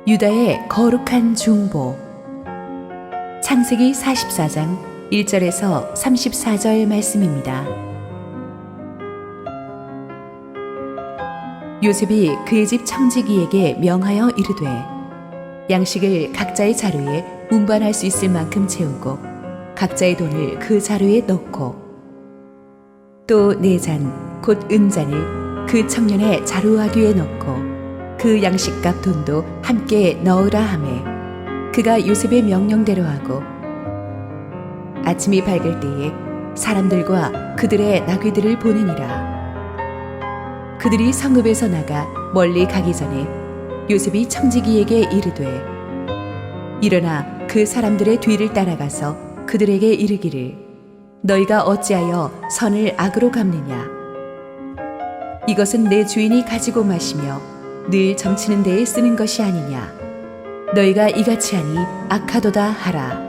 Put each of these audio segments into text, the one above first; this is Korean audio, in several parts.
유다의 거룩한 중보. 창세기 44장 1절에서 34절 말씀입니다. 요셉이 그의 집 청지기에게 명하여 이르되 양식을 각자의 자루에 운반할 수 있을 만큼 채우고 각자의 돈을 그 자루에 넣고 또 네 잔 곧 은잔을 그 청년의 자루아귀에 넣고 그 양식값 돈도 함께 넣으라 하매 그가 요셉의 명령대로 하고 아침이 밝을 때에 사람들과 그들의 나귀들을 보내니라. 그들이 성읍에서 나가 멀리 가기 전에 요셉이 청지기에게 이르되 일어나 그 사람들의 뒤를 따라가서 그들에게 이르기를 너희가 어찌하여 선을 악으로 갚느냐. 이것은 내 주인이 가지고 마시며 늘 점치는 데에 쓰는 것이 아니냐. 너희가 이같이 하니 악하도다 하라.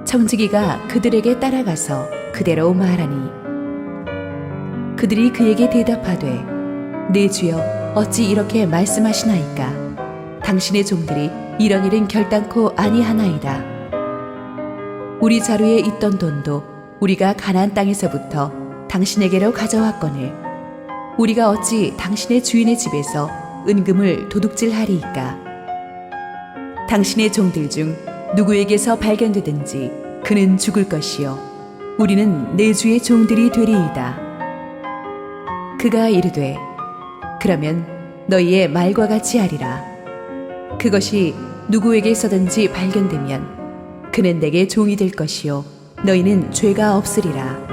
청지기가 그들에게 따라가서 그대로 말하니 그들이 그에게 대답하되 내 주여 어찌 이렇게 말씀하시나이까. 당신의 종들이 이런 일은 결단코 아니하나이다. 우리 자루에 있던 돈도 우리가 가나안 땅에서부터 당신에게로 가져왔거늘 우리가 어찌 당신의 주인의 집에서 은금을 도둑질하리이까. 당신의 종들 중 누구에게서 발견되든지 그는 죽을 것이요 우리는 내 주의 종들이 되리이다. 그가 이르되 그러면 너희의 말과 같이 하리라. 그것이 누구에게서든지 발견되면 그는 내게 종이 될 것이요 너희는 죄가 없으리라.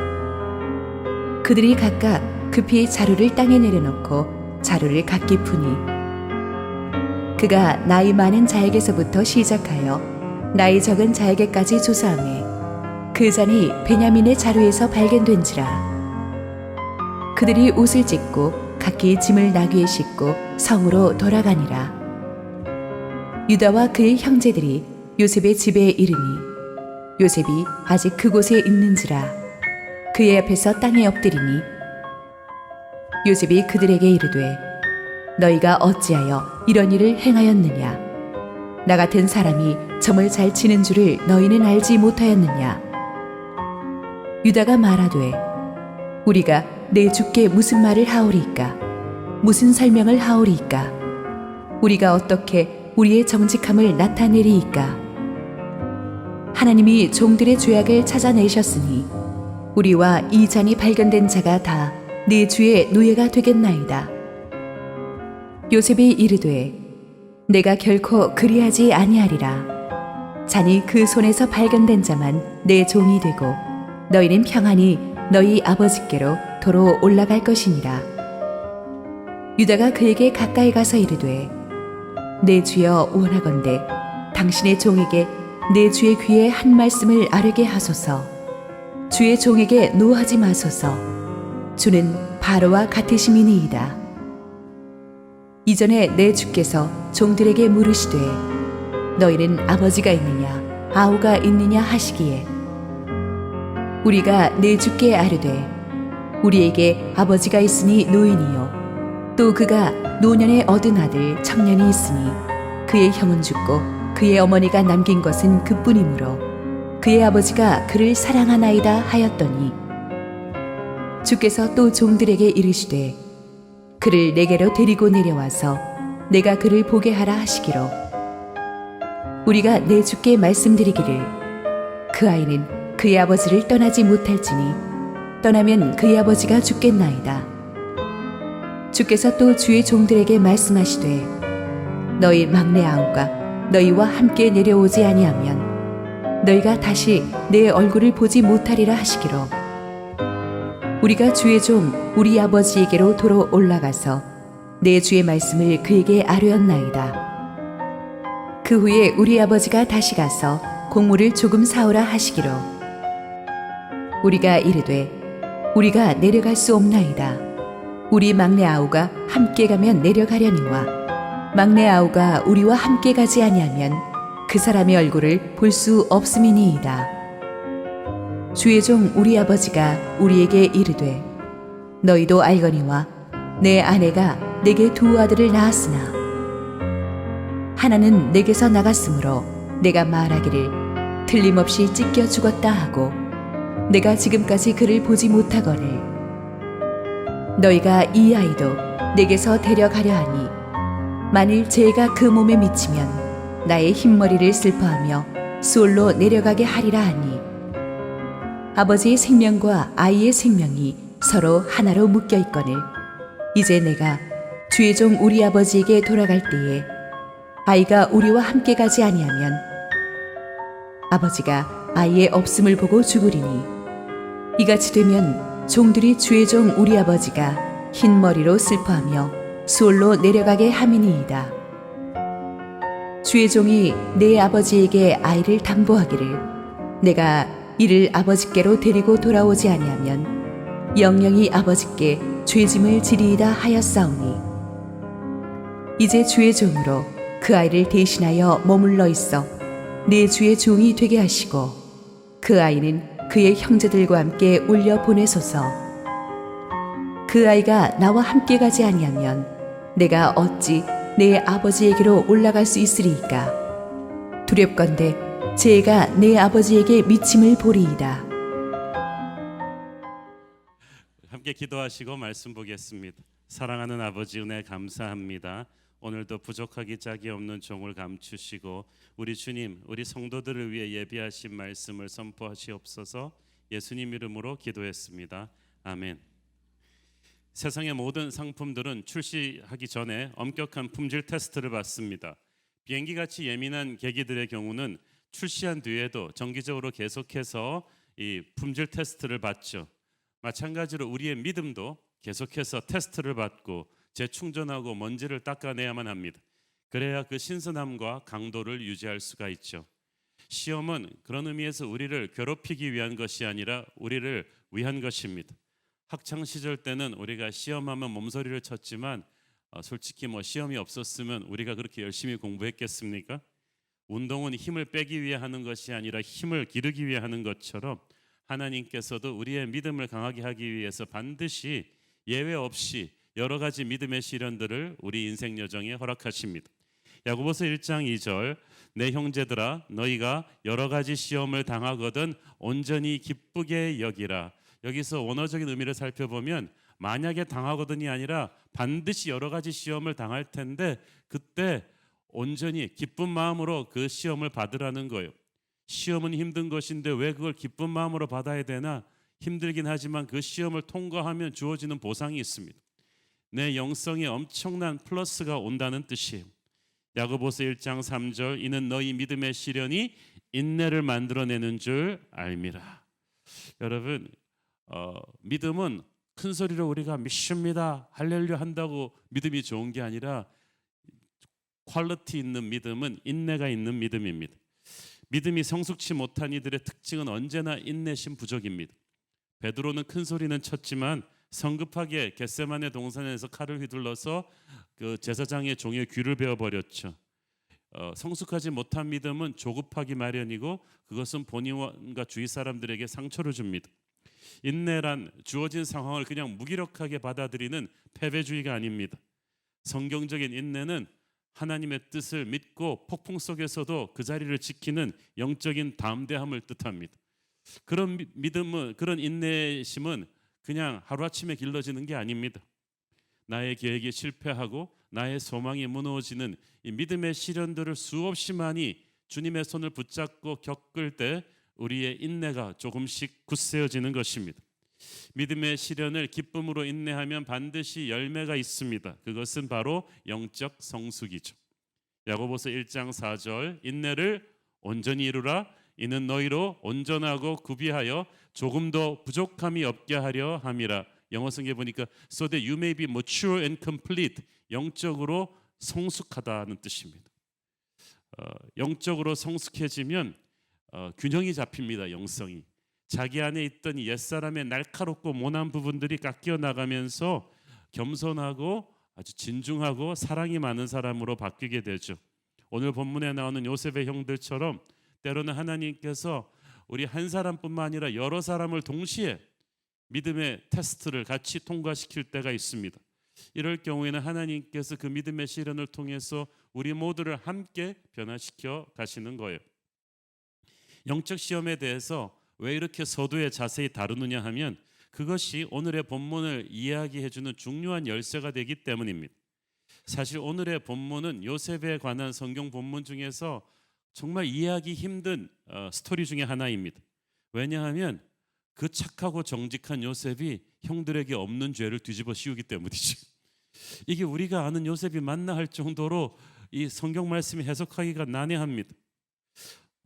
그들이 각각 급히 자루를 땅에 내려놓고 자루를 각기 푸니 그가 나이 많은 자에게서부터 시작하여 나이 적은 자에게까지 조사하매 그 잔이 베냐민의 자루에서 발견된지라. 그들이 옷을 찢고 각기 짐을 나귀에 싣고 성으로 돌아가니라. 유다와 그의 형제들이 요셉의 집에 이르니 요셉이 아직 그곳에 있는지라. 그의 앞에서 땅에 엎드리니 요셉이 그들에게 이르되 너희가 어찌하여 이런 일을 행하였느냐. 나 같은 사람이 점을 잘 치는 줄을 너희는 알지 못하였느냐. 유다가 말하되 우리가 내 주께 무슨 말을 하오리이까. 무슨 설명을 하오리이까. 우리가 어떻게 우리의 정직함을 나타내리이까. 하나님이 종들의 죄악을 찾아내셨으니 우리와 이 잔이 발견된 자가 다 네 주의 노예가 되겠나이다. 요셉이 이르되 내가 결코 그리하지 아니하리라. 잔이 그 손에서 발견된 자만 내 종이 되고 너희는 평안히 너희 아버지께로 도로 올라갈 것이니라. 유다가 그에게 가까이 가서 이르되 내 주여 원하건대 당신의 종에게 내 주의 귀에 한 말씀을 아뢰게 하소서. 주의 종에게 노하지 마소서. 주는 바로와 같으심이니이다. 이전에 내 주께서 종들에게 물으시되 너희는 아버지가 있느냐 아우가 있느냐 하시기에 우리가 내 주께 아뢰되 우리에게 아버지가 있으니 노인이요 또 그가 노년에 얻은 아들 청년이 있으니 그의 형은 죽고 그의 어머니가 남긴 것은 그뿐이므로 그의 아버지가 그를 사랑하나이다 하였더니 주께서 또 종들에게 이르시되 그를 내게로 데리고 내려와서 내가 그를 보게 하라 하시기로 우리가 내 주께 말씀드리기를 그 아이는 그의 아버지를 떠나지 못할지니 떠나면 그의 아버지가 죽겠나이다. 주께서 또 주의 종들에게 말씀하시되 너희 막내 아우가 너희와 함께 내려오지 아니하면 너희가 다시 내 얼굴을 보지 못하리라 하시기로 우리가 주의 종 우리 아버지에게로 도로 올라가서 내 주의 말씀을 그에게 아뢰었나이다. 그 후에 우리 아버지가 다시 가서 곡물을 조금 사오라 하시기로 우리가 이르되 우리가 내려갈 수 없나이다. 우리 막내 아우가 함께 가면 내려가려니와 막내 아우가 우리와 함께 가지 아니하면 그 사람의 얼굴을 볼 수 없음이니이다. 주의 종 우리 아버지가 우리에게 이르되 너희도 알거니와 내 아내가 내게 두 아들을 낳았으나 하나는 내게서 나갔으므로 내가 말하기를 틀림없이 찢겨 죽었다 하고 내가 지금까지 그를 보지 못하거늘 너희가 이 아이도 내게서 데려가려 하니 만일 죄가 그 몸에 미치면 나의 흰머리를 슬퍼하며 수올로 내려가게 하리라 하니 아버지의 생명과 아이의 생명이 서로 하나로 묶여 있거늘 이제 내가 주의 종 우리 아버지에게 돌아갈 때에 아이가 우리와 함께 가지 아니하면 아버지가 아이의 없음을 보고 죽으리니 이같이 되면 종들이 주의 종 우리 아버지가 흰 머리로 슬퍼하며 수올로 내려가게 함이니이다. 주의 종이 내 아버지에게 아이를 담보하기를 내가 이를 아버지께로 데리고 돌아오지 아니하면 영영이 아버지께 죄짐을 지리이다 하였사오니 이제 주의 종으로 그 아이를 대신하여 머물러 있어 내 주의 종이 되게 하시고 그 아이는 그의 형제들과 함께 올려 보내소서. 그 아이가 나와 함께 가지 아니하면 내가 어찌 내 아버지에게로 올라갈 수 있으리이까. 두렵건대 죄가 내 아버지에게 미침을 보리이다. 함께 기도하시고 말씀 보겠습니다. 사랑하는 아버지 은혜 감사합니다. 오늘도 부족하기 짝이 없는 종을 감추시고 우리 주님, 우리 성도들을 위해 예비하신 말씀을 선포하시옵소서. 예수님 이름으로 기도했습니다. 아멘. 세상의 모든 상품들은 출시하기 전에 엄격한 품질 테스트를 받습니다. 비행기같이 예민한 계기들의 경우는 출시한 뒤에도 정기적으로 계속해서 이 품질 테스트를 받죠. 마찬가지로 우리의 믿음도 계속해서 테스트를 받고 재충전하고 먼지를 닦아내야만 합니다. 그래야 그 신선함과 강도를 유지할 수가 있죠. 시험은 그런 의미에서 우리를 괴롭히기 위한 것이 아니라 우리를 위한 것입니다. 학창 시절 때는 우리가 시험하면 몸서리를 쳤지만 솔직히 시험이 없었으면 우리가 그렇게 열심히 공부했겠습니까? 운동은 힘을 빼기 위해 하는 것이 아니라 힘을 기르기 위해 하는 것처럼 하나님께서도 우리의 믿음을 강하게 하기 위해서 반드시 예외 없이 여러 가지 믿음의 시련들을 우리 인생 여정에 허락하십니다. 야고보서 1장 2절 내 형제들아 너희가 여러 가지 시험을 당하거든 온전히 기쁘게 여기라. 여기서 원어적인 의미를 살펴보면 만약에 당하거든이 아니라 반드시 여러 가지 시험을 당할 텐데 그때 온전히 기쁜 마음으로 그 시험을 받으라는 거예요. 시험은 힘든 것인데 왜 그걸 기쁜 마음으로 받아야 되나? 힘들긴 하지만 그 시험을 통과하면 주어지는 보상이 있습니다. 내 영성에 엄청난 플러스가 온다는 뜻이에요. 야고보서 1장 3절 이는 너희 믿음의 시련이 인내를 만들어내는 줄 알미라. 여러분 믿음은 큰 소리로 우리가 믿습니다 할렐루야 한다고 믿음이 좋은 게 아니라 퀄리티 있는 믿음은 인내가 있는 믿음입니다. 믿음이 성숙치 못한 이들의 특징은 언제나 인내심 부족입니다. 베드로는 큰 소리는 쳤지만 성급하게 겟세마네 동산에서 칼을 휘둘러서 그 제사장의 종의 귀를 베어버렸죠. 성숙하지 못한 믿음은 조급하기 마련이고 그것은 본인과 주위 사람들에게 상처를 줍니다. 인내란 주어진 상황을 그냥 무기력하게 받아들이는 패배주의가 아닙니다. 성경적인 인내는 하나님의 뜻을 믿고 폭풍 속에서도 그 자리를 지키는 영적인 담대함을 뜻합니다. 그런 믿음은, 그런 인내심은 그냥 하루아침에 길러지는 게 아닙니다. 나의 계획이 실패하고 나의 소망이 무너지는 이 믿음의 시련들을 수없이 많이 주님의 손을 붙잡고 겪을 때 우리의 인내가 조금씩 굳세어지는 것입니다. 믿음의 시련을 기쁨으로 인내하면 반드시 열매가 있습니다. 그것은 바로 영적 성숙이죠. 야고보서 1장 4절 인내를 온전히 이루라. 이는 너희로 온전하고 구비하여 조금도 부족함이 없게 하려 함이라. 영어 성경에 보니까 so that you may be mature and complete. 영적으로 성숙하다는 뜻입니다. 영적으로 성숙해지면 균형이 잡힙니다. 영성이. 자기 안에 있던 옛사람의 날카롭고 모난 부분들이 깎여 나가면서 겸손하고 아주 진중하고 사랑이 많은 사람으로 바뀌게 되죠. 오늘 본문에 나오는 요셉의 형들처럼 때로는 하나님께서 우리 한 사람뿐만 아니라 여러 사람을 동시에 믿음의 테스트를 같이 통과시킬 때가 있습니다. 이럴 경우에는 하나님께서 그 믿음의 시련을 통해서 우리 모두를 함께 변화시켜 가시는 거예요. 영적 시험에 대해서 왜 이렇게 서두에 자세히 다루느냐 하면 그것이 오늘의 본문을 이야기해 주는 중요한 열쇠가 되기 때문입니다. 사실 오늘의 본문은 요셉에 관한 성경 본문 중에서 정말 이해하기 힘든 스토리 중에 하나입니다. 왜냐하면 그 착하고 정직한 요셉이 형들에게 없는 죄를 뒤집어 씌우기 때문이죠. 이게 우리가 아는 요셉이 맞나 할 정도로 이 성경 말씀이 해석하기가 난해합니다.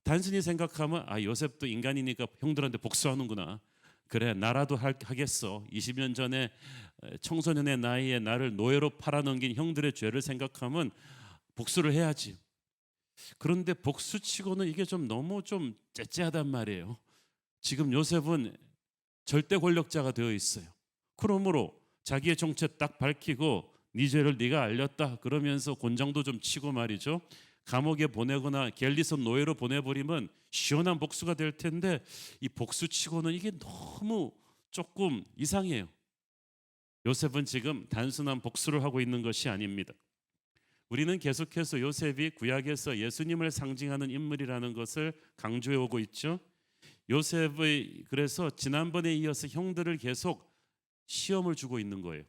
단순히 생각하면 요셉도 인간이니까 형들한테 복수하는구나. 그래 나라도 하겠어. 20년 전에 청소년의 나이에 나를 노예로 팔아넘긴 형들의 죄를 생각하면 복수를 해야지. 그런데 복수치고는 이게 좀 너무 좀 째째하단 말이에요. 지금 요셉은 절대 권력자가 되어 있어요. 그러므로 자기의 정체 딱 밝히고 네 죄를 네가 알렸다 그러면서 곤장도 좀 치고 말이죠. 감옥에 보내거나 갤리선 노예로 보내버리면 시원한 복수가 될 텐데 이 복수치고는 이게 너무 조금 이상해요. 요셉은 지금 단순한 복수를 하고 있는 것이 아닙니다. 우리는 계속해서 요셉이 구약에서 예수님을 상징하는 인물이라는 것을 강조해 오고 있죠. 요셉의 그래서 지난번에 이어서 형들을 계속 시험을 주고 있는 거예요.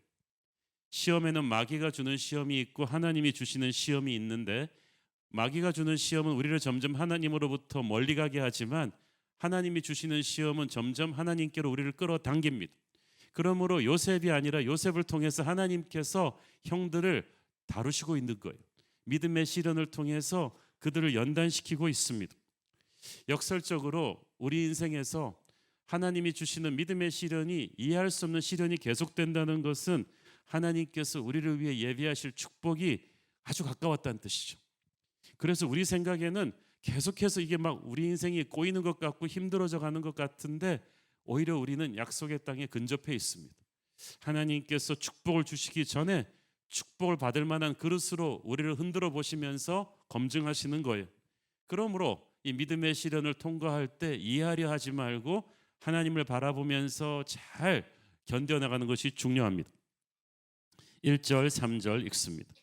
시험에는 마귀가 주는 시험이 있고 하나님이 주시는 시험이 있는데 마귀가 주는 시험은 우리를 점점 하나님으로부터 멀리 가게 하지만 하나님이 주시는 시험은 점점 하나님께로 우리를 끌어당깁니다. 그러므로 요셉이 아니라 요셉을 통해서 하나님께서 형들을 다루시고 있는 거예요. 믿음의 시련을 통해서 그들을 연단시키고 있습니다. 역설적으로 우리 인생에서 하나님이 주시는 믿음의 시련이 이해할 수 없는 시련이 계속된다는 것은 하나님께서 우리를 위해 예비하실 축복이 아주 가까웠다는 뜻이죠. 그래서 우리 생각에는 계속해서 이게 막 우리 인생이 꼬이는 것 같고 힘들어져 가는 것 같은데 오히려 우리는 약속의 땅에 근접해 있습니다. 하나님께서 축복을 주시기 전에 축복을 받을 만한 그릇으로 우리를 흔들어 보시면서 검증하시는 거예요. 그러므로 이 믿음의 시련을 통과할 때 이해하려 하지 말고 하나님을 바라보면서 잘 견뎌나가는 것이 중요합니다. 1절 3절 읽습니다.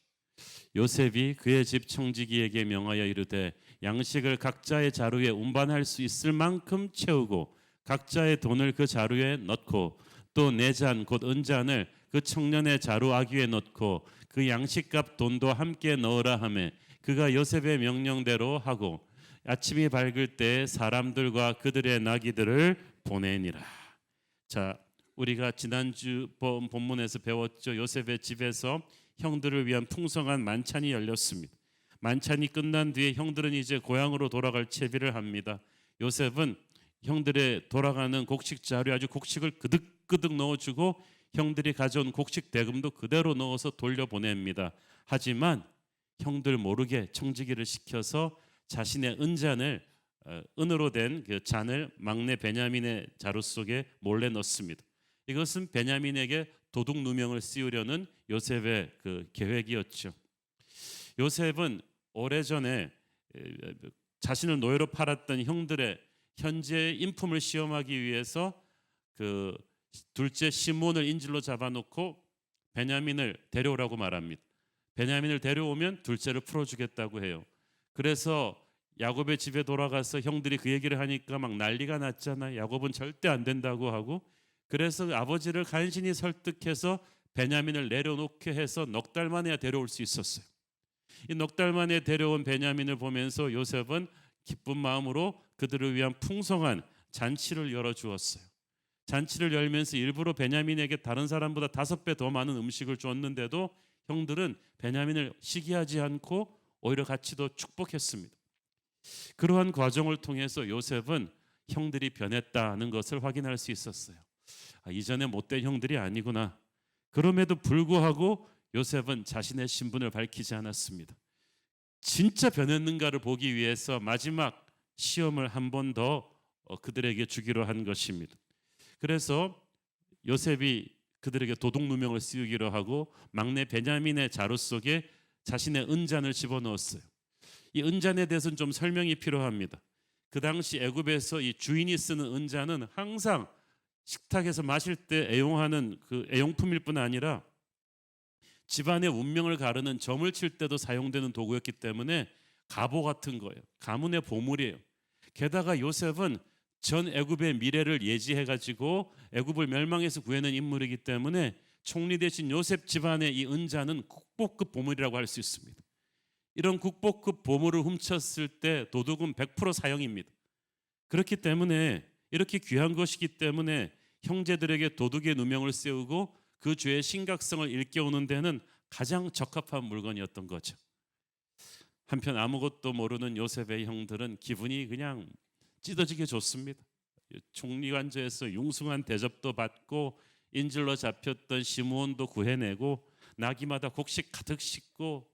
요셉이 그의 집 청지기에게 명하여 이르되 양식을 각자의 자루에 운반할 수 있을 만큼 채우고 각자의 돈을 그 자루에 넣고 또 내 잔 곧 은잔을 그 청년의 자루 아귀에 넣고 그 양식값 돈도 함께 넣으라 하매 그가 요셉의 명령대로 하고 아침이 밝을 때 사람들과 그들의 나귀들을 보내니라. 자, 우리가 지난주 본문에서 배웠죠. 요셉의 집에서 형들을 위한 풍성한 만찬이 열렸습니다. 만찬이 끝난 뒤에 형들은 이제 고향으로 돌아갈 채비를 합니다. 요셉은 형들의 돌아가는 곡식 자루에 아주 곡식을 그득그득 넣어주고 형들이 가져온 곡식 대금도 그대로 넣어서 돌려보냅니다. 하지만 형들 모르게 청지기를 시켜서 자신의 은잔을 은으로 된 그 잔을 막내 베냐민의 자루 속에 몰래 넣습니다. 이것은 베냐민에게 도둑 누명을 씌우려는 요셉의 그 계획이었죠. 요셉은 오래전에 자신을 노예로 팔았던 형들의 현재 인품을 시험하기 위해서 그 둘째 시몬을 인질로 잡아놓고 베냐민을 데려오라고 말합니다. 베냐민을 데려오면 둘째를 풀어주겠다고 해요. 그래서 야곱의 집에 돌아가서 형들이 그 얘기를 하니까 막 난리가 났잖아요. 야곱은 절대 안 된다고 하고 그래서 아버지를 간신히 설득해서 베냐민을 내려놓게 해서 넉 달 만에 데려올 수 있었어요. 이 넉 달 만에 데려온 베냐민을 보면서 요셉은 기쁜 마음으로 그들을 위한 풍성한 잔치를 열어주었어요. 잔치를 열면서 일부러 베냐민에게 다른 사람보다 5배 더 많은 음식을 줬는데도 형들은 베냐민을 시기하지 않고 오히려 같이 더 축복했습니다. 그러한 과정을 통해서 요셉은 형들이 변했다는 것을 확인할 수 있었어요. 이전에 못된 형들이 아니구나. 그럼에도 불구하고 요셉은 자신의 신분을 밝히지 않았습니다. 진짜 변했는가를 보기 위해서 마지막 시험을 한 번 더 그들에게 주기로 한 것입니다. 그래서 요셉이 그들에게 도둑 누명을 씌우기로 하고 막내 베냐민의 자루 속에 자신의 은잔을 집어넣었어요. 이 은잔에 대해서는 좀 설명이 필요합니다. 그 당시 애굽에서 이 주인이 쓰는 은잔은 항상 식탁에서 마실 때 애용하는 그 애용품일 뿐 아니라 집안의 운명을 가르는 점을 칠 때도 사용되는 도구였기 때문에 가보 같은 거예요. 가문의 보물이에요. 게다가 요셉은 전 애굽의 미래를 예지해 가지고 애굽을 멸망해서 구해낸 인물이기 때문에 총리 대신 요셉 집안의 이 은자는 국보급 보물이라고 할 수 있습니다. 이런 국보급 보물을 훔쳤을 때 도둑은 100% 사형입니다. 그렇기 때문에 이렇게 귀한 것이기 때문에 형제들에게 도둑의 누명을 세우고 그 죄의 심각성을 일깨우는 데는 가장 적합한 물건이었던 거죠. 한편 아무것도 모르는 요셉의 형들은 기분이 그냥 찢어지게 좋습니다. 총리관저에서 융숭한 대접도 받고 인질로 잡혔던 시므온도 구해내고 나귀마다 곡식 가득 싣고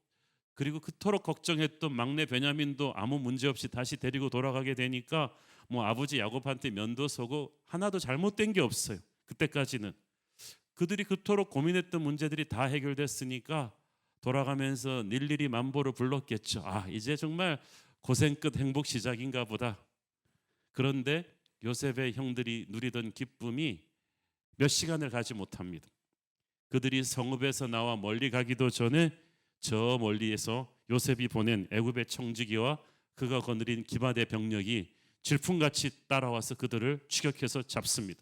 그리고 그토록 걱정했던 막내 베냐민도 아무 문제 없이 다시 데리고 돌아가게 되니까 뭐 아버지 야곱한테 면도 서고 하나도 잘못된 게 없어요. 그때까지는 그들이 그토록 고민했던 문제들이 다 해결됐으니까 돌아가면서 일일이 만보를 불렀겠죠. 아, 이제 정말 고생 끝 행복 시작인가 보다. 그런데 요셉의 형들이 누리던 기쁨이 몇 시간을 가지 못합니다. 그들이 성읍에서 나와 멀리 가기도 전에 저 멀리에서 요셉이 보낸 애굽의 청지기와 그가 거느린 기마대 병력이 질풍같이 따라와서 그들을 추격해서 잡습니다.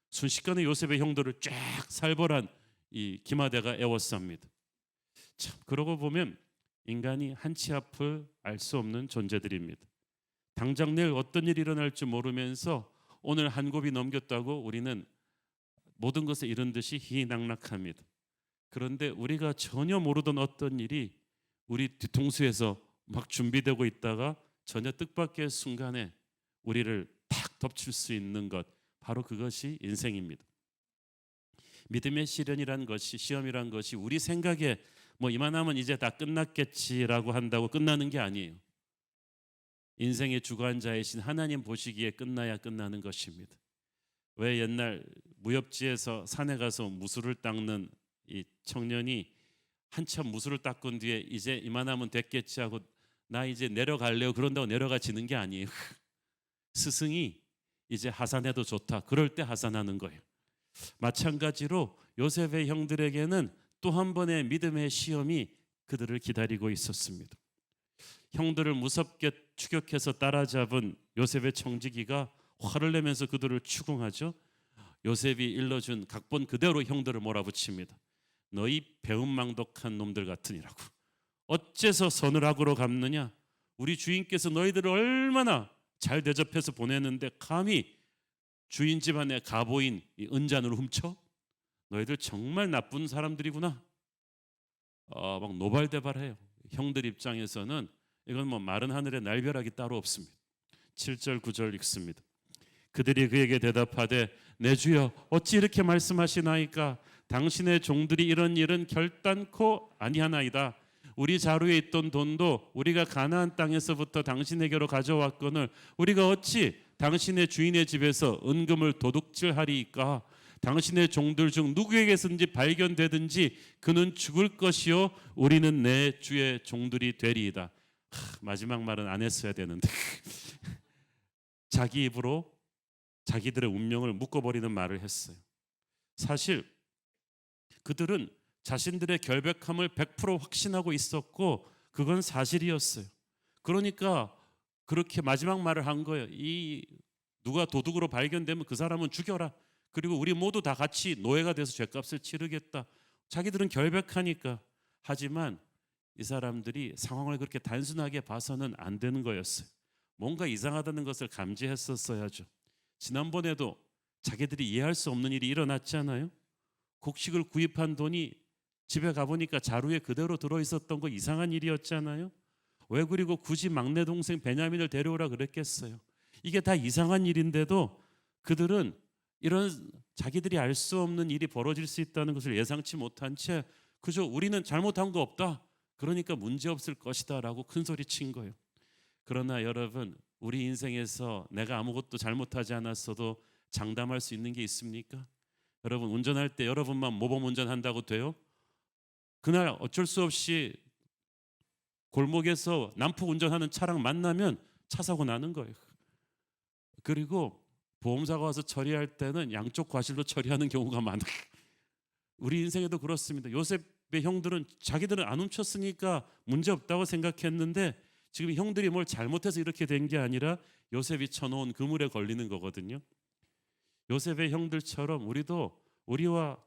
순식간에 요셉의 형들을 쫙 살벌한 이 기마대가 에워쌉니다. 참, 그러고 보면 인간이 한치 앞을 알 수 없는 존재들입니다. 당장 내일 어떤 일이 일어날지 모르면서 오늘 한 곱이 넘겼다고 우리는 모든 것을 잃은 듯이 희낙낙합니다. 그런데 우리가 전혀 모르던 어떤 일이 우리 뒤통수에서 막 준비되고 있다가 전혀 뜻밖의 순간에 우리를 탁 덮칠 수 있는 것, 바로 그것이 인생입니다. 믿음의 시련이란 것이, 시험이란 것이 우리 생각에 뭐 이만하면 이제 다 끝났겠지라고 한다고 끝나는 게 아니에요. 인생의 주관자이신 하나님 보시기에 끝나야 끝나는 것입니다. 왜 옛날 무협지에서 산에 가서 무술을 닦는 이 청년이 한참 무술을 닦은 뒤에 이제 이만하면 됐겠지 하고 나 이제 내려갈래요 그런다고 내려가지는 게 아니에요. 스승이 이제 하산해도 좋다 그럴 때 하산하는 거예요. 마찬가지로 요셉의 형들에게는 또 한 번의 믿음의 시험이 그들을 기다리고 있었습니다. 형들을 무섭게 추격해서 따라잡은 요셉의 청지기가 화를 내면서 그들을 추궁하죠. 요셉이 일러준 각본 그대로 형들을 몰아붙입니다. 너희 배은망덕한 놈들 같으니라고. 어째서 서늘하고로 갚느냐? 우리 주인께서 너희들을 얼마나 잘 대접해서 보내는데 감히 주인 집안의 가보인 이 은잔을 훔쳐? 너희들 정말 나쁜 사람들이구나. 막 노발대발해요. 형들 입장에서는 이건 뭐 마른 하늘에 날벼락이 따로 없습니다. 7절 9절 읽습니다. 그들이 그에게 대답하되 내 주여 어찌 이렇게 말씀하시나이까? 당신의 종들이 이런 일은 결단코 아니하나이다. 우리 자루에 있던 돈도 우리가 가나안 땅에서부터 당신에게로 가져왔거늘 우리가 어찌 당신의 주인의 집에서 은금을 도둑질하리이까? 당신의 종들 중 누구에게선지 발견되든지 그는 죽을 것이요 우리는 내 주의 종들이 되리이다. 마지막 말은 안 했어야 되는데 자기 입으로 자기들의 운명을 묶어버리는 말을 했어요. 사실 그들은 자신들의 결백함을 100% 확신하고 있었고 그건 사실이었어요. 그러니까 그렇게 마지막 말을 한 거예요. 이 누가 도둑으로 발견되면 그 사람은 죽여라. 그리고 우리 모두 다 같이 노예가 돼서 죗값을 치르겠다. 자기들은 결백하니까. 하지만 이 사람들이 상황을 그렇게 단순하게 봐서는 안 되는 거였어요. 뭔가 이상하다는 것을 감지했었어야죠. 지난번에도 자기들이 이해할 수 없는 일이 일어났잖아요. 곡식을 구입한 돈이 집에 가보니까 자루에 그대로 들어있었던 거 이상한 일이었잖아요. 왜 그리고 굳이 막내 동생 베냐민을 데려오라 그랬겠어요. 이게 다 이상한 일인데도 그들은 이런 자기들이 알 수 없는 일이 벌어질 수 있다는 것을 예상치 못한 채 그저 우리는 잘못한 거 없다. 그러니까 문제 없을 것이다 라고 큰소리 친 거예요. 그러나 여러분 우리 인생에서 내가 아무것도 잘못하지 않았어도 장담할 수 있는 게 있습니까? 여러분 운전할 때 여러분만 모범 운전한다고 돼요? 그날 어쩔 수 없이 골목에서 난폭 운전하는 차랑 만나면 차 사고 나는 거예요. 그리고 보험사가 와서 처리할 때는 양쪽 과실로 처리하는 경우가 많아요. 우리 인생에도 그렇습니다. 요셉 형들은 자기들은 안 훔쳤으니까 문제 없다고 생각했는데 지금 형들이 뭘 잘못해서 이렇게 된 게 아니라 요셉이 쳐놓은 그물에 걸리는 거거든요. 요셉의 형들처럼 우리도 우리와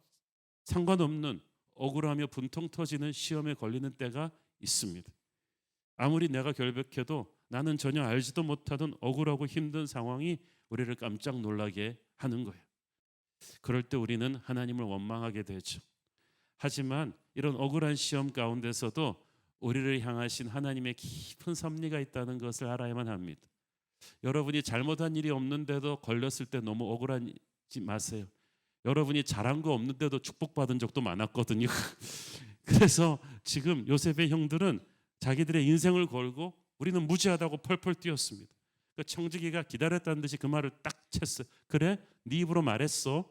상관없는 억울하며 분통 터지는 시험에 걸리는 때가 있습니다. 아무리 내가 결백해도 나는 전혀 알지도 못하던 억울하고 힘든 상황이 우리를 깜짝 놀라게 하는 거예요. 그럴 때 우리는 하나님을 원망하게 되죠. 하지만 이런 억울한 시험 가운데서도 우리를 향하신 하나님의 깊은 섭리가 있다는 것을 알아야만 합니다. 여러분이 잘못한 일이 없는데도 걸렸을 때 너무 억울하지 마세요. 여러분이 잘한 거 없는데도 축복받은 적도 많았거든요. 그래서 지금 요셉의 형들은 자기들의 인생을 걸고 우리는 무지하다고 펄펄 뛰었습니다. 청지기가 기다렸다는 듯이 그 말을 딱 챘어요. 그래? 네 입으로 말했어.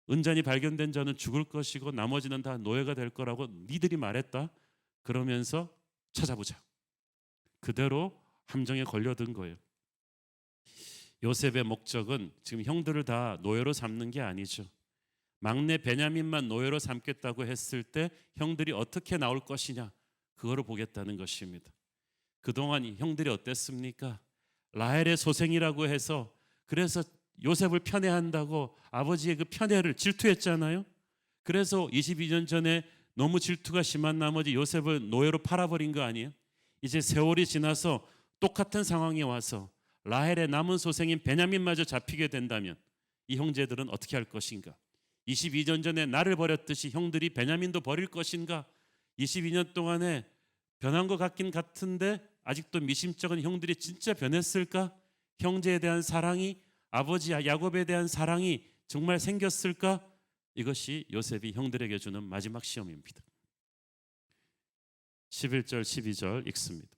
은잔이 발견된 자는 죽을 것이고 나머지는 다 노예가 될 거라고 니들이 말했다. 그러면서 찾아보자. 그대로 함정에 걸려든 거예요. 요셉의 목적은 지금 형들을 다 노예로 삼는 게 아니죠. 막내 베냐민만 노예로 삼겠다고 했을 때 형들이 어떻게 나올 것이냐, 그거를 보겠다는 것입니다. 그동안 형들이 어땠습니까? 라헬의 소생이라고 해서 그래서 요셉을 편애한다고 아버지의 그 편애를 질투했잖아요. 그래서 22년 전에 너무 질투가 심한 나머지 요셉을 노예로 팔아버린 거 아니에요? 이제 세월이 지나서 똑같은 상황이 와서 라헬의 남은 소생인 베냐민마저 잡히게 된다면 이 형제들은 어떻게 할 것인가? 22년 전에 나를 버렸듯이 형들이 베냐민도 버릴 것인가? 22년 동안에 변한 것 같긴 같은데 아직도 미심쩍은 형들이 진짜 변했을까? 형제에 대한 사랑이, 아버지 야곱에 대한 사랑이 정말 생겼을까? 이것이 요셉이 형들에게 주는 마지막 시험입니다. 11절 12절 읽습니다.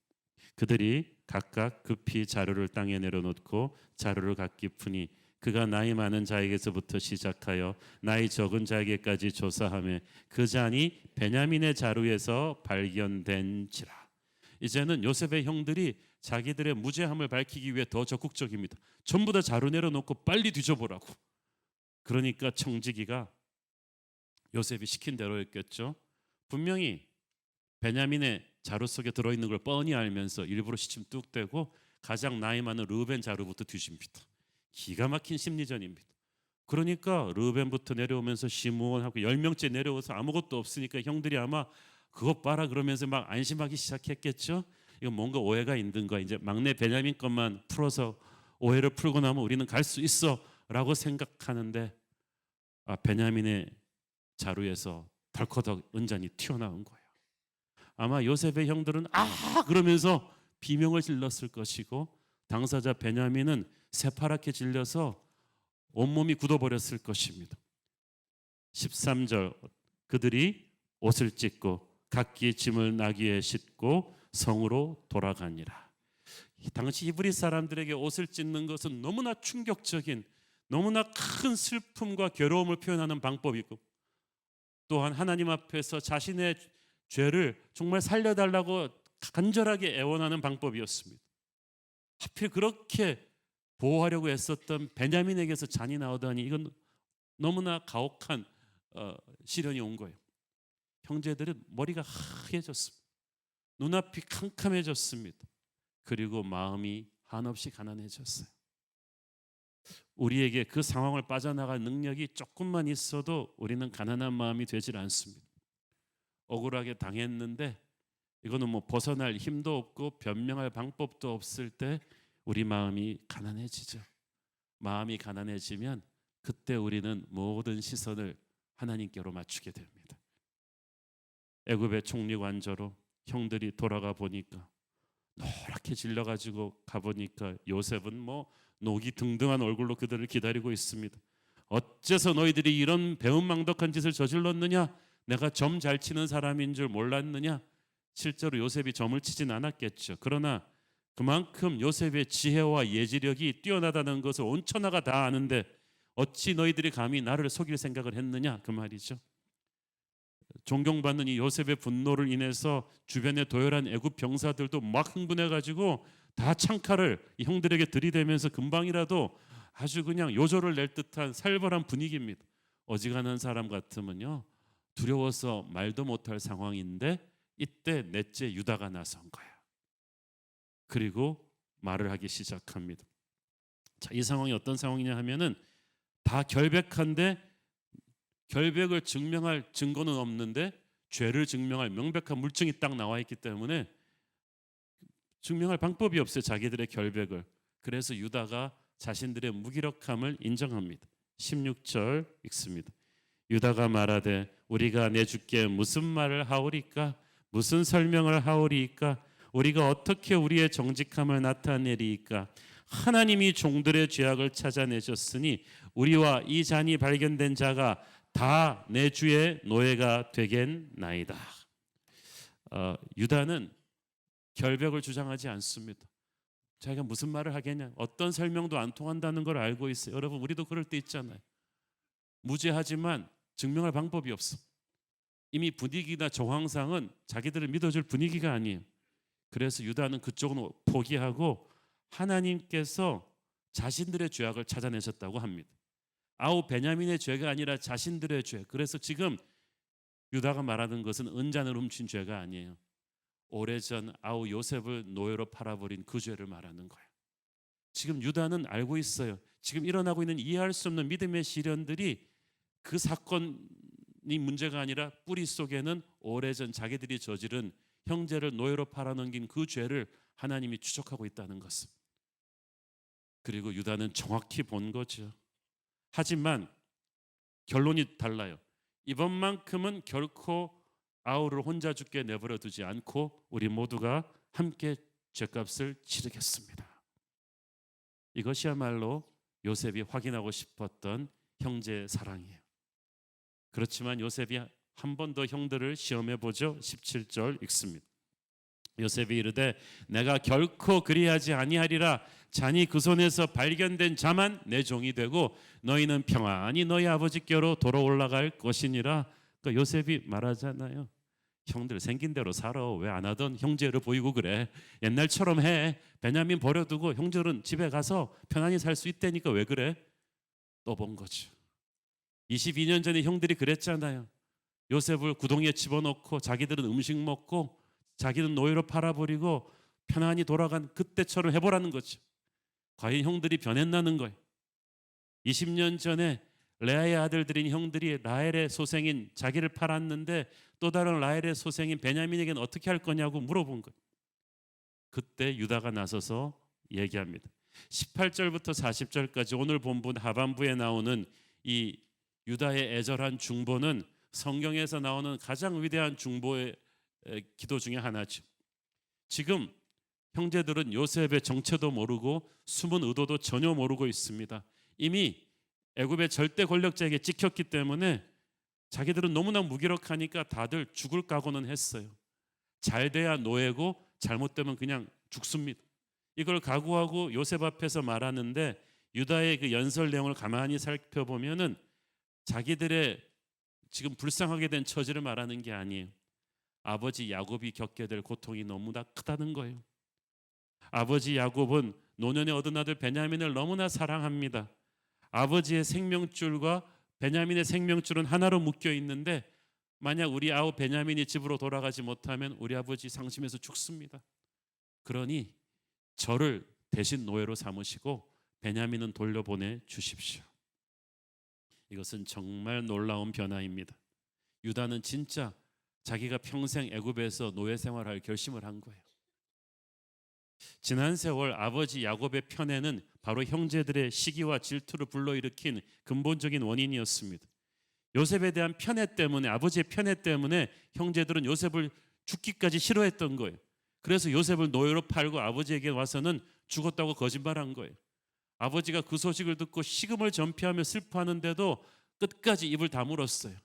그들이 각각 급히 자루를 땅에 내려놓고 자루를 각기 푸니 그가 나이 많은 자에게서부터 시작하여 나이 적은 자에게까지 조사하며 그 잔이 베냐민의 자루에서 발견된지라. 이제는 요셉의 형들이 자기들의 무죄함을 밝히기 위해 더 적극적입니다. 전부 다 자루 내려놓고 빨리 뒤져보라고. 그러니까 청지기가 요셉이 시킨 대로 했겠죠. 분명히 베냐민의 자루 속에 들어있는 걸 뻔히 알면서 일부러 시침 뚝 떼고 가장 나이 많은 르우벤 자루부터 뒤집니다. 기가 막힌 심리전입니다. 그러니까 르우벤부터 내려오면서 시므온하고 10명째 내려와서 아무것도 없으니까 형들이 아마 그것 봐라 그러면서 막 안심하기 시작했겠죠. 이거 뭔가 오해가 있는 거야. 이제 막내 베냐민 것만 풀어서 오해를 풀고 나면 우리는 갈 수 있어 라고 생각하는데 베냐민의 자루에서 덜커덕 은잔이 튀어나온 거예요. 아마 요셉의 형들은 그러면서 비명을 질렀을 것이고 당사자 베냐민은 새파랗게 질려서 온몸이 굳어버렸을 것입니다. 13절 그들이 옷을 찢고 각기 짐을 나귀에 싣고 성으로 돌아가니라. 당시 히브리 사람들에게 옷을 찢는 것은 너무나 충격적인, 너무나 큰 슬픔과 괴로움을 표현하는 방법이고 또한 하나님 앞에서 자신의 죄를 정말 살려달라고 간절하게 애원하는 방법이었습니다. 하필 그렇게 보호하려고 애썼던 베냐민에게서 잔이 나오다니 이건 너무나 가혹한 시련이 온 거예요. 형제들은 머리가 하얘졌습니다. 눈앞이 캄캄해졌습니다. 그리고 마음이 한없이 가난해졌어요. 우리에게 그 상황을 빠져나갈 능력이 조금만 있어도 우리는 가난한 마음이 되질 않습니다. 억울하게 당했는데 이거는 뭐 벗어날 힘도 없고 변명할 방법도 없을 때 우리 마음이 가난해지죠. 마음이 가난해지면 그때 우리는 모든 시선을 하나님께로 맞추게 됩니다. 애굽의 총리관저로 형들이 돌아가 보니까 노랗게 질려가지고 가보니까 요셉은 뭐 녹이 등등한 얼굴로 그들을 기다리고 있습니다. 어째서 너희들이 이런 배은망덕한 짓을 저질렀느냐? 내가 점 잘 치는 사람인 줄 몰랐느냐? 실제로 요셉이 점을 치진 않았겠죠. 그러나 그만큼 요셉의 지혜와 예지력이 뛰어나다는 것을 온 천하가 다 아는데 어찌 너희들이 감히 나를 속일 생각을 했느냐? 그 말이죠. 존경받는 이 요셉의 분노를 인해서 주변의 도열한 애굽 병사들도 막 흥분해가지고 다 창칼을 이 형들에게 들이대면서 금방이라도 아주 그냥 요조를 낼 듯한 살벌한 분위기입니다. 어지간한 사람 같으면요 두려워서 말도 못할 상황인데 이때 넷째 유다가 나선 거야. 그리고 말을 하기 시작합니다. 자, 이 상황이 어떤 상황이냐 하면은 다 결백한데 결백을 증명할 증거는 없는데 죄를 증명할 명백한 물증이 딱 나와 있기 때문에 증명할 방법이 없어요. 자기들의 결백을. 그래서 유다가 자신들의 무기력함을 인정합니다. 16절 읽습니다. 유다가 말하되 우리가 내 주께 무슨 말을 하오리까? 무슨 설명을 하오리까? 우리가 어떻게 우리의 정직함을 나타내리까? 하나님이 종들의 죄악을 찾아내셨으니 우리와 이 잔이 발견된 자가 다 내 주의 노예가 되겠나이다. 유다는 결백을 주장하지 않습니다. 자기가 무슨 말을 하겠냐, 어떤 설명도 안 통한다는 걸 알고 있어요. 여러분, 우리도 그럴 때 있잖아요. 무죄하지만 증명할 방법이 없어. 이미 분위기나 정황상은 자기들을 믿어줄 분위기가 아니에요. 그래서 유다는 그쪽은 포기하고 하나님께서 자신들의 죄악을 찾아내셨다고 합니다. 아우 베냐민의 죄가 아니라 자신들의 죄. 그래서 지금 유다가 말하는 것은 은잔을 훔친 죄가 아니에요. 오래전 아우 요셉을 노예로 팔아버린 그 죄를 말하는 거예요. 지금 유다는 알고 있어요. 지금 일어나고 있는 이해할 수 없는 믿음의 시련들이 그 사건이 문제가 아니라 뿌리 속에는 오래전 자기들이 저지른 형제를 노예로 팔아넘긴 그 죄를 하나님이 추적하고 있다는 것을. 그리고 유다는 정확히 본 거죠. 하지만 결론이 달라요. 이번만큼은 결코 아우를 혼자 죽게 내버려 두지 않고 우리 모두가 함께 죄값을 치르겠습니다. 이것이야말로 요셉이 확인하고 싶었던 형제의 사랑이에요. 그렇지만 요셉이 한 번 더 형들을 시험해 보죠. 17절 읽습니다. 요셉이 이르되 내가 결코 그리하지 아니하리라. 잔이 그 손에서 발견된 자만 내 종이 되고 너희는 평안히 너희 아버지께로 돌아올라갈 것이니라. 그러니까 요셉이 말하잖아요. 형들 생긴 대로 살아. 왜 안 하던 형제를 보이고 그래. 옛날처럼 해. 베냐민 버려두고 형들은 집에 가서 편안히 살 수 있다니까 왜 그래? 또 본 거죠. 22년 전에 형들이 그랬잖아요. 요셉을 구덩이에 집어넣고 자기들은 음식 먹고 자기는 노예로 팔아버리고 편안히 돌아간 그때처럼 해보라는 거죠. 과연 형들이 변했나는 거예요. 20년 전에 레아의 아들들인 형들이 라헬의 소생인 자기를 팔았는데 또 다른 라헬의 소생인 베냐민에게는 어떻게 할 거냐고 물어본 거예요. 그때 유다가 나서서 얘기합니다. 18절부터 40절까지 오늘 본문 하반부에 나오는 이 유다의 애절한 중보는 성경에서 나오는 가장 위대한 중보의 기도 중에 하나죠. 지금 형제들은 요셉의 정체도 모르고 숨은 의도도 전혀 모르고 있습니다. 이미 애굽의 절대 권력자에게 찍혔기 때문에 자기들은 너무나 무기력하니까 다들 죽을 각오는 했어요. 잘 돼야 노예고 잘못되면 그냥 죽습니다. 이걸 각오하고 요셉 앞에서 말하는데 유다의 그 연설 내용을 가만히 살펴보면은 자기들의 지금 불쌍하게 된 처지를 말하는 게 아니에요. 아버지 야곱이 겪게 될 고통이 너무나 크다는 거예요. 아버지 야곱은 노년에 얻은 아들 베냐민을 너무나 사랑합니다. 아버지의 생명줄과 베냐민의 생명줄은 하나로 묶여 있는데 만약 우리 아우 베냐민이 집으로 돌아가지 못하면 우리 아버지 상심해서 죽습니다. 그러니 저를 대신 노예로 삼으시고 베냐민은 돌려보내 주십시오. 이것은 정말 놀라운 변화입니다. 유다는 진짜 자기가 평생 애굽에서 노예 생활할 결심을 한 거예요. 지난 세월 아버지 야곱의 편애는 바로 형제들의 시기와 질투를 불러일으킨 근본적인 원인이었습니다. 요셉에 대한 편애 때문에, 아버지의 편애 때문에 형제들은 요셉을 죽기까지 싫어했던 거예요. 그래서 요셉을 노예로 팔고 아버지에게 와서는 죽었다고 거짓말한 거예요. 아버지가 그 소식을 듣고 식음을 전폐하며 슬퍼하는데도 끝까지 입을 다물었어요.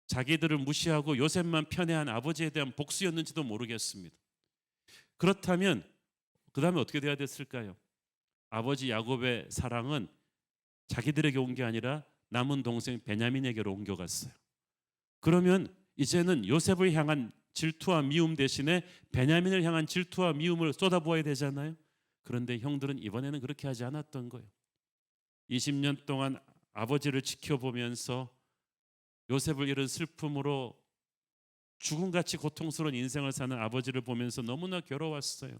자기들을 무시하고 요셉만 편애한 아버지에 대한 복수였는지도 모르겠습니다. 그렇다면 그 다음에 어떻게 돼야 됐을까요? 아버지 야곱의 사랑은 자기들에게 온 게 아니라 남은 동생 베냐민에게로 옮겨갔어요. 그러면 이제는 요셉을 향한 질투와 미움 대신에 베냐민을 향한 질투와 미움을 쏟아부어야 되잖아요. 그런데 형들은 이번에는 그렇게 하지 않았던 거예요. 20년 동안 아버지를 지켜보면서 요셉을 잃은 슬픔으로 죽음같이 고통스러운 인생을 사는 아버지를 보면서 너무나 괴로웠어요.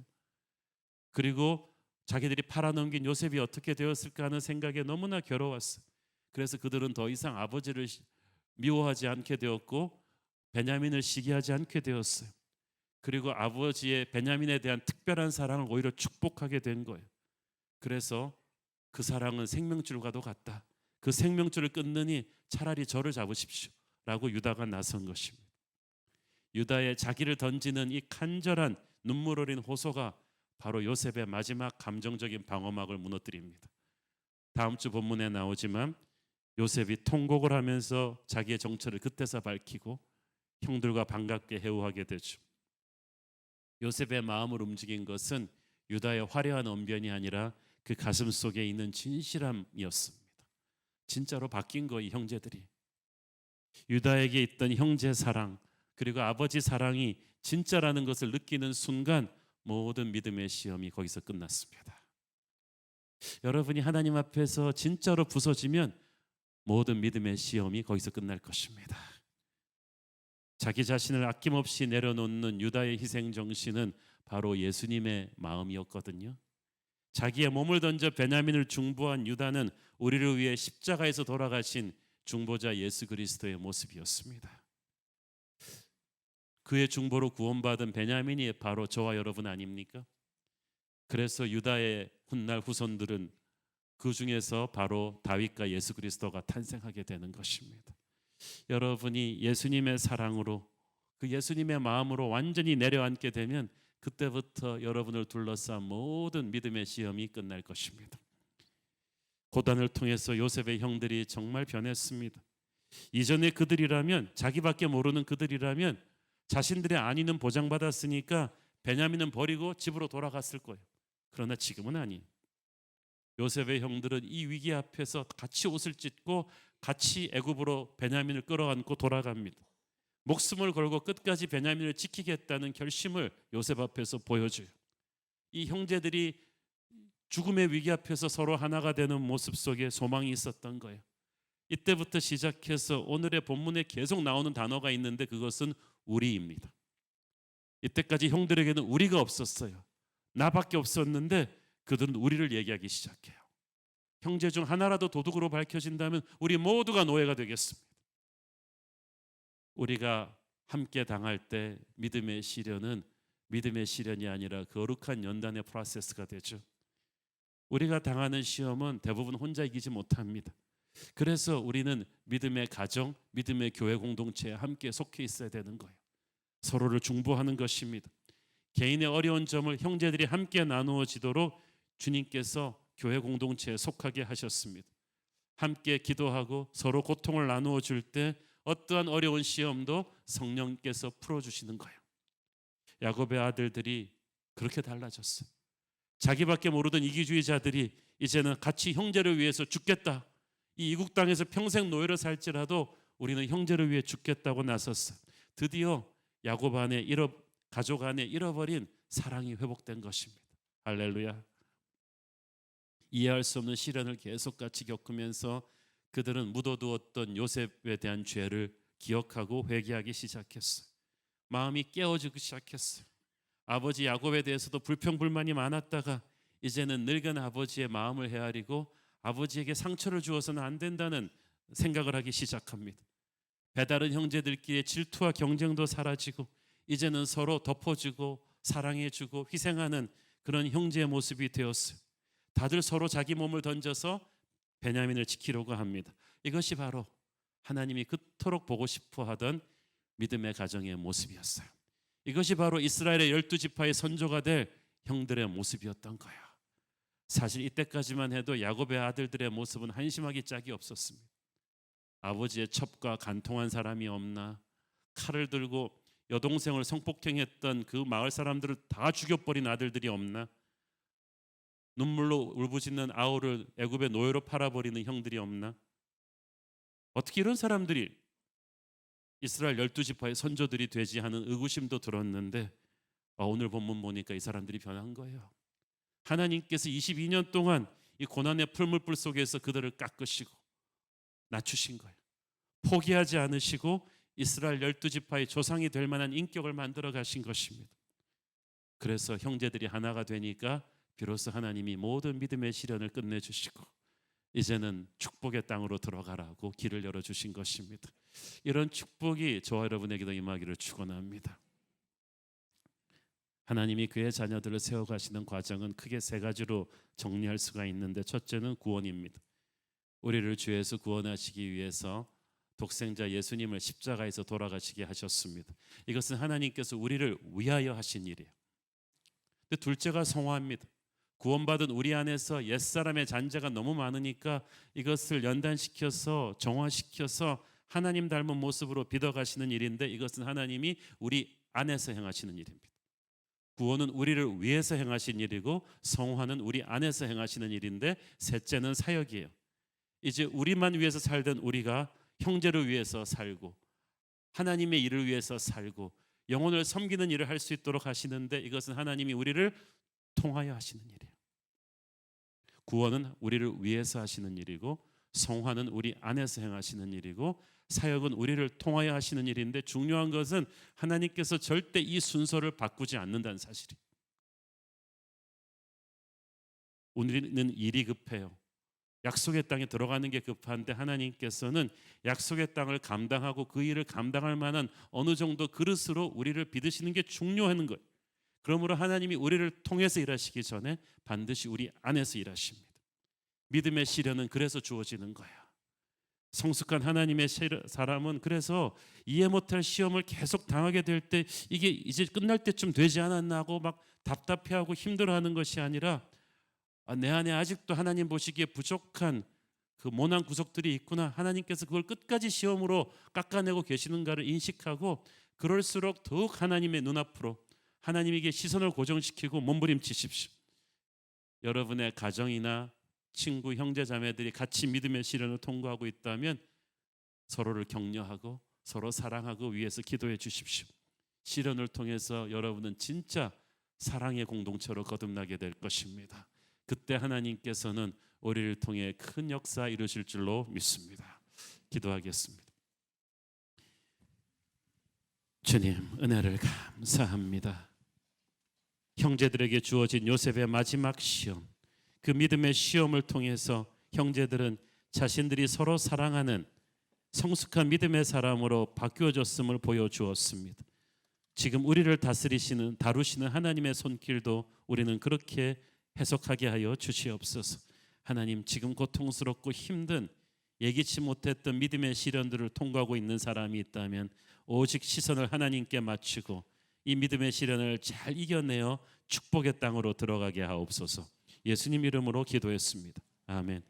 그리고 자기들이 팔아넘긴 요셉이 어떻게 되었을까 하는 생각에 너무나 괴로웠어요. 그래서 그들은 더 이상 아버지를 미워하지 않게 되었고 베냐민을 시기하지 않게 되었어요. 그리고 아버지의 베냐민에 대한 특별한 사랑을 오히려 축복하게 된 거예요. 그래서 그 사랑은 생명줄과도 같다. 그 생명줄을 끊느니 차라리 저를 잡으십시오 라고 유다가 나선 것입니다. 유다의 자기를 던지는 이 간절한 눈물 어린 호소가 바로 요셉의 마지막 감정적인 방어막을 무너뜨립니다. 다음 주 본문에 나오지만 요셉이 통곡을 하면서 자기의 정체를 그때서 밝히고 형들과 반갑게 회우하게 되죠. 요셉의 마음을 움직인 것은 유다의 화려한 언변이 아니라 그 가슴 속에 있는 진실함이었습니다. 진짜로 바뀐 거예요. 형제들이 유다에게 있던 형제 사랑 그리고 아버지 사랑이 진짜라는 것을 느끼는 순간 모든 믿음의 시험이 거기서 끝났습니다. 여러분이 하나님 앞에서 진짜로 부서지면 모든 믿음의 시험이 거기서 끝날 것입니다. 자기 자신을 아낌없이 내려놓는 유다의 희생 정신은 바로 예수님의 마음이었거든요. 자기의 몸을 던져 베냐민을 중보한 유다는 우리를 위해 십자가에서 돌아가신 중보자 예수 그리스도의 모습이었습니다. 그의 중보로 구원받은 베냐민이 바로 저와 여러분 아닙니까? 그래서 유다의 훗날 후손들은 그 중에서 바로 다윗과 예수 그리스도가 탄생하게 되는 것입니다. 여러분이 예수님의 사랑으로 그 예수님의 마음으로 완전히 내려앉게 되면 그때부터 여러분을 둘러싼 모든 믿음의 시험이 끝날 것입니다. 고단을 통해서 요셉의 형들이 정말 변했습니다. 이전에 그들이라면 자기밖에 모르는 그들이라면 자신들의 안위는 보장받았으니까 베냐민은 버리고 집으로 돌아갔을 거예요. 그러나 지금은 아니에요. 요셉의 형들은 이 위기 앞에서 같이 옷을 찢고 같이 애굽으로 베냐민을 끌어안고 돌아갑니다. 목숨을 걸고 끝까지 베냐민을 지키겠다는 결심을 요셉 앞에서 보여줘요. 이 형제들이 죽음의 위기 앞에서 서로 하나가 되는 모습 속에 소망이 있었던 거예요. 이때부터 시작해서 오늘의 본문에 계속 나오는 단어가 있는데 그것은 우리입니다. 이때까지 형들에게는 우리가 없었어요. 나밖에 없었는데 그들은 우리를 얘기하기 시작해요. 형제 중 하나라도 도둑으로 밝혀진다면 우리 모두가 노예가 되겠습니다. 우리가 함께 당할 때 믿음의 시련은 믿음의 시련이 아니라 거룩한 연단의 프로세스가 되죠. 우리가 당하는 시험은 대부분 혼자 이기지 못합니다. 그래서 우리는 믿음의 가정, 믿음의 교회 공동체에 함께 속해 있어야 되는 거예요. 서로를 중보하는 것입니다. 개인의 어려운 점을 형제들이 함께 나누어지도록 주님께서 교회 공동체에 속하게 하셨습니다. 함께 기도하고 서로 고통을 나누어 줄 때 어떠한 어려운 시험도 성령께서 풀어주시는 거예요. 야곱의 아들들이 그렇게 달라졌어요. 자기밖에 모르던 이기주의자들이 이제는 같이 형제를 위해서 죽겠다. 이 이국 땅에서 평생 노예로 살지라도 우리는 형제를 위해 죽겠다고 나섰어요. 드디어 야곱 안에 가족 안에 잃어버린 사랑이 회복된 것입니다. 할렐루야. 이해할 수 없는 시련을 계속 같이 겪으면서 그들은 묻어두었던 요셉에 대한 죄를 기억하고 회개하기 시작했어요. 마음이 깨어지기 시작했어요. 아버지 야곱에 대해서도 불평불만이 많았다가 이제는 늙은 아버지의 마음을 헤아리고 아버지에게 상처를 주어서는 안 된다는 생각을 하기 시작합니다. 배다른 형제들끼리의 질투와 경쟁도 사라지고 이제는 서로 덮어주고 사랑해주고 희생하는 그런 형제의 모습이 되었어요. 다들 서로 자기 몸을 던져서 베냐민을 지키려고 합니다. 이것이 바로 하나님이 그토록 보고 싶어 하던 믿음의 가정의 모습이었어요. 이것이 바로 이스라엘의 12지파의 선조가 될 형들의 모습이었던 거예요. 사실 이때까지만 해도 야곱의 아들들의 모습은 한심하기 짝이 없었습니다. 아버지의 첩과 간통한 사람이 없나, 칼을 들고 여동생을 성폭행했던 그 마을 사람들을 다 죽여버린 아들들이 없나, 눈물로 울부짖는 아우를 애굽의 노예로 팔아버리는 형들이 없나? 어떻게 이런 사람들이 이스라엘 12지파의 선조들이 되지 하는 의구심도 들었는데 오늘 본문 보니까 이 사람들이 변한 거예요. 하나님께서 22년 동안 이 고난의 풀물불 속에서 그들을 깎으시고 낮추신 거예요. 포기하지 않으시고 이스라엘 12지파의 조상이 될 만한 인격을 만들어 가신 것입니다. 그래서 형제들이 하나가 되니까 비로소 하나님이 모든 믿음의 시련을 끝내주시고 이제는 축복의 땅으로 들어가라고 길을 열어주신 것입니다. 이런 축복이 저와 여러분에게도 임하기를 축원합니다. 하나님이 그의 자녀들을 세워가시는 과정은 크게 세 가지로 정리할 수가 있는데, 첫째는 구원입니다. 우리를 죄에서 구원하시기 위해서 독생자 예수님을 십자가에서 돌아가시게 하셨습니다. 이것은 하나님께서 우리를 위하여 하신 일이에요. 근데 둘째가 성화입니다. 구원받은 우리 안에서 옛사람의 잔재가 너무 많으니까 이것을 연단시켜서 정화시켜서 하나님 닮은 모습으로 빚어가시는 일인데, 이것은 하나님이 우리 안에서 행하시는 일입니다. 구원은 우리를 위해서 행하신 일이고 성화는 우리 안에서 행하시는 일인데, 셋째는 사역이에요. 이제 우리만 위해서 살던 우리가 형제를 위해서 살고 하나님의 일을 위해서 살고 영혼을 섬기는 일을 할 수 있도록 하시는데, 이것은 하나님이 우리를 통하여 하시는 일이에요. 구원은 우리를 위해서 하시는 일이고 성화는 우리 안에서 행하시는 일이고 사역은 우리를 통하여 하시는 일인데, 중요한 것은 하나님께서 절대 이 순서를 바꾸지 않는다는 사실이에요. 우리는 일이 급해요. 약속의 땅에 들어가는 게 급한데 하나님께서는 약속의 땅을 감당하고 그 일을 감당할 만한 어느 정도 그릇으로 우리를 빚으시는 게 중요한 거예요. 그러므로 하나님이 우리를 통해서 일하시기 전에 반드시 우리 안에서 일하십니다. 믿음의 시련은 그래서 주어지는 거야. 성숙한 하나님의 사람은 그래서 이해 못할 시험을 계속 당하게 될 때 이게 이제 끝날 때쯤 되지 않았나 하고 막 답답해하고 힘들어하는 것이 아니라, 내 안에 아직도 하나님 보시기에 부족한 그 모난 구석들이 있구나, 하나님께서 그걸 끝까지 시험으로 깎아내고 계시는가를 인식하고, 그럴수록 더욱 하나님의 눈앞으로 하나님에게 시선을 고정시키고 몸부림치십시오. 여러분의 가정이나 친구, 형제, 자매들이 같이 믿음의 시련을 통과하고 있다면 서로를 격려하고 서로 사랑하고 위해서 기도해 주십시오. 시련을 통해서 여러분은 진짜 사랑의 공동체로 거듭나게 될 것입니다. 그때 하나님께서는 우리를 통해 큰 역사 이루실 줄로 믿습니다. 기도하겠습니다. 주님, 은혜를 감사합니다. 형제들에게 주어진 요셉의 마지막 시험, 그 믿음의 시험을 통해서 형제들은 자신들이 서로 사랑하는 성숙한 믿음의 사람으로 바뀌어졌음을 보여주었습니다. 지금 우리를 다루시는 하나님의 손길도 우리는 그렇게 해석하게 하여 주시옵소서. 하나님, 지금 고통스럽고 힘든 예기치 못했던 믿음의 시련들을 통과하고 있는 사람이 있다면 오직 시선을 하나님께 맞추고 이 믿음의 시련을 잘 이겨내어 축복의 땅으로 들어가게 하옵소서. 예수님 이름으로 기도했습니다. 아멘.